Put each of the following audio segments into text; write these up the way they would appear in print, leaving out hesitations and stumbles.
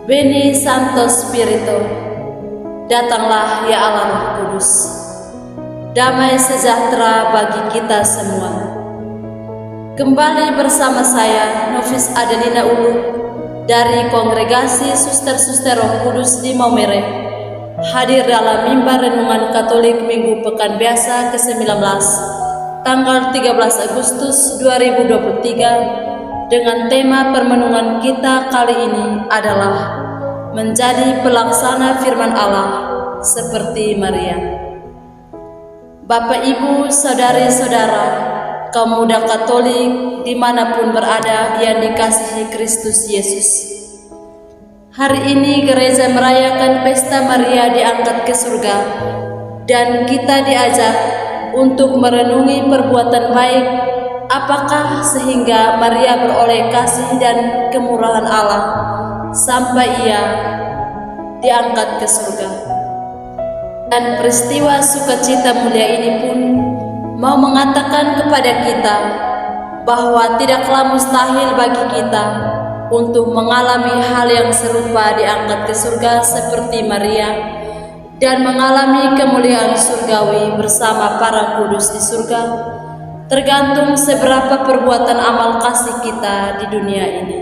Veni Santo Spirito, datanglah ya Allah Roh Kudus, damai sejahtera bagi kita semua. Kembali bersama saya, Novis Adelina Ulu, dari Kongregasi Suster-Suster Roh Kudus di Maumere, hadir dalam mimbar renungan Katolik Minggu Pekan Biasa ke-19, tanggal 13 Agustus 2023, dengan tema permenungan kita kali ini adalah menjadi pelaksana firman Allah seperti Maria. Bapak, Ibu, Saudari-saudara, kaum muda Katolik dimanapun berada yang dikasihi Kristus Yesus, hari ini gereja merayakan pesta Maria diangkat ke surga, dan kita diajak untuk merenungi perbuatan baik. Apakah sehingga Maria beroleh kasih dan kemurahan Allah sampai ia diangkat ke surga? Dan peristiwa sukacita mulia ini pun mau mengatakan kepada kita bahwa tidaklah mustahil bagi kita untuk mengalami hal yang serupa diangkat ke surga seperti Maria dan mengalami kemuliaan surgawi bersama para kudus di surga, tergantung seberapa perbuatan amal kasih kita di dunia ini.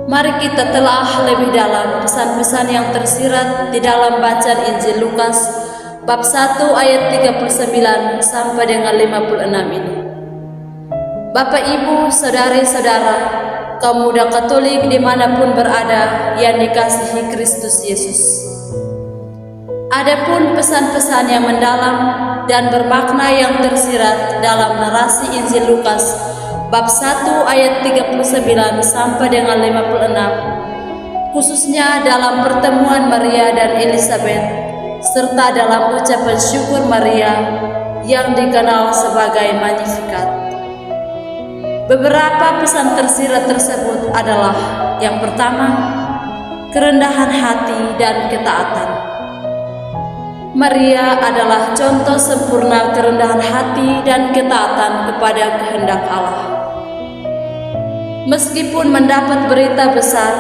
Mari kita telah lebih dalam pesan-pesan yang tersirat di dalam bacaan Injil Lukas bab 1 ayat 39 sampai dengan 56 ini. Bapak, Ibu, Saudari-saudara, kaum muda Katolik dimanapun berada yang dikasihi Kristus Yesus, adapun pesan-pesan yang mendalam dan bermakna yang tersirat dalam narasi Injil Lukas bab 1 ayat 39 sampai dengan 56, khususnya dalam pertemuan Maria dan Elizabeth serta dalam ucapan syukur Maria yang dikenal sebagai Magnificat. Beberapa pesan tersirat tersebut adalah: yang pertama, kerendahan hati dan ketaatan. Maria adalah contoh sempurna kerendahan hati dan ketaatan kepada kehendak Allah. Meskipun mendapat berita besar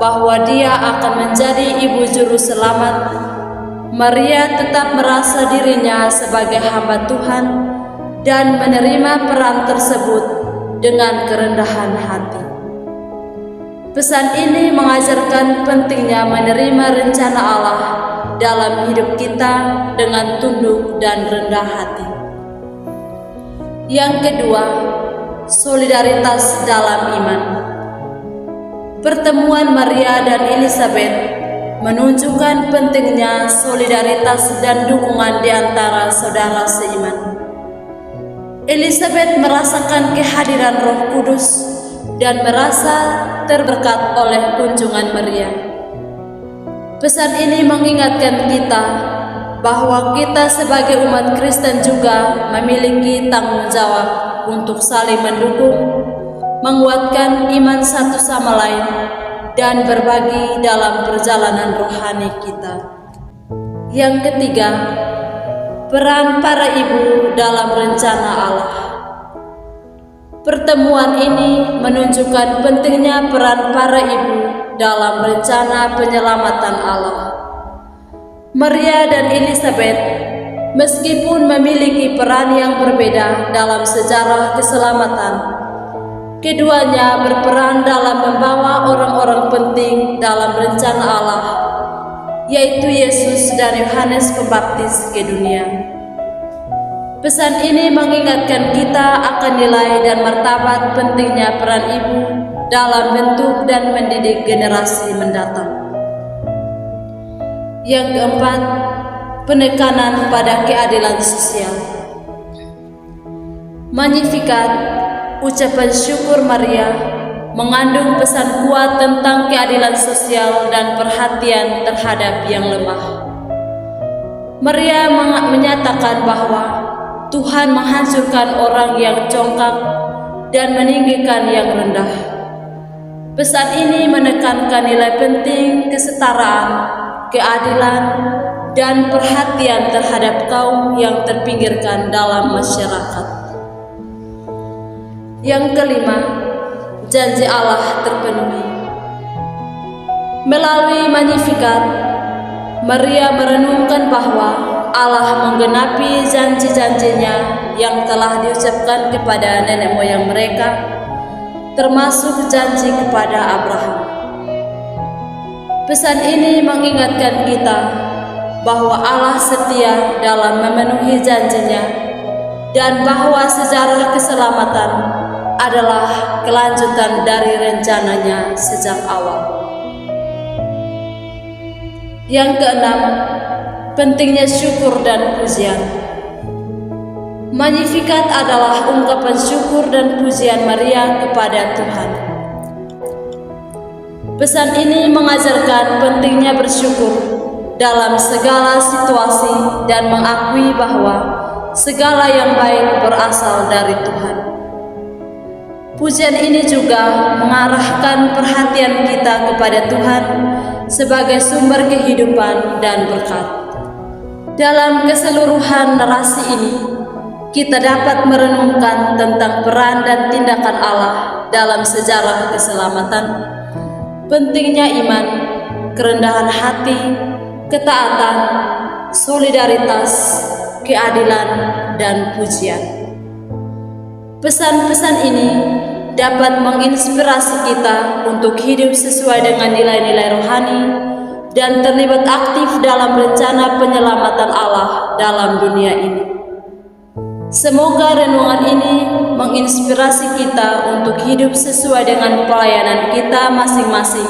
bahwa dia akan menjadi ibu juru selamat, Maria tetap merasa dirinya sebagai hamba Tuhan dan menerima peran tersebut dengan kerendahan hati. Pesan ini mengajarkan pentingnya menerima rencana Allah dalam hidup kita dengan tunduk dan rendah hati. Yang kedua, solidaritas dalam iman. Pertemuan Maria dan Elizabeth menunjukkan pentingnya solidaritas dan dukungan di antara saudara seiman. Elizabeth merasakan kehadiran Roh Kudus dan merasa terberkat oleh kunjungan Maria. Pesan ini mengingatkan kita bahwa kita sebagai umat Kristen juga memiliki tanggung jawab untuk saling mendukung, menguatkan iman satu sama lain, dan berbagi dalam perjalanan rohani kita. Yang ketiga, peran para ibu dalam rencana Allah. Pertemuan ini menunjukkan pentingnya peran para ibu dalam rencana penyelamatan Allah. Maria dan Elizabeth, meskipun memiliki peran yang berbeda dalam sejarah keselamatan, keduanya berperan dalam membawa orang-orang penting dalam rencana Allah, yaitu Yesus dan Yohanes Pembaptis ke dunia. Pesan ini mengingatkan kita akan nilai dan martabat pentingnya peran ibu dalam bentuk dan mendidik generasi mendatang. Yang keempat, penekanan pada keadilan sosial. Magnificat, ucapan syukur Maria, mengandung pesan kuat tentang keadilan sosial dan perhatian terhadap yang lemah. Maria menyatakan bahwa Tuhan menghancurkan orang yang congkak dan meninggikan yang rendah. Pesan ini menekankan nilai penting kesetaraan, keadilan, dan perhatian terhadap kaum yang terpinggirkan dalam masyarakat. Yang kelima, janji Allah terpenuhi. Melalui Magnificat, Maria merenungkan bahwa Allah menggenapi janji-janjinya yang telah diucapkan kepada nenek moyang mereka, termasuk janji kepada Abraham. Pesan ini mengingatkan kita bahwa Allah setia dalam memenuhi janjinya dan bahwa sejarah keselamatan adalah kelanjutan dari rencananya sejak awal. Yang keenam, pentingnya syukur dan pujian. Magnificat adalah ungkapan syukur dan pujian Maria kepada Tuhan. Pesan ini mengajarkan pentingnya bersyukur dalam segala situasi dan mengakui bahwa segala yang baik berasal dari Tuhan. Pujian ini juga mengarahkan perhatian kita kepada Tuhan sebagai sumber kehidupan dan berkat. Dalam keseluruhan narasi ini, kita dapat merenungkan tentang peran dan tindakan Allah dalam sejarah keselamatan, pentingnya iman, kerendahan hati, ketaatan, solidaritas, keadilan, dan pujian. Pesan-pesan ini dapat menginspirasi kita untuk hidup sesuai dengan nilai-nilai rohani dan terlibat aktif dalam rencana penyelamatan Allah dalam dunia ini. Semoga renungan ini menginspirasi kita untuk hidup sesuai dengan pelayanan kita masing-masing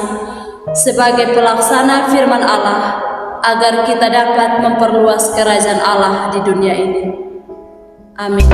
sebagai pelaksana firman Allah, agar kita dapat memperluas kerajaan Allah di dunia ini. Amin.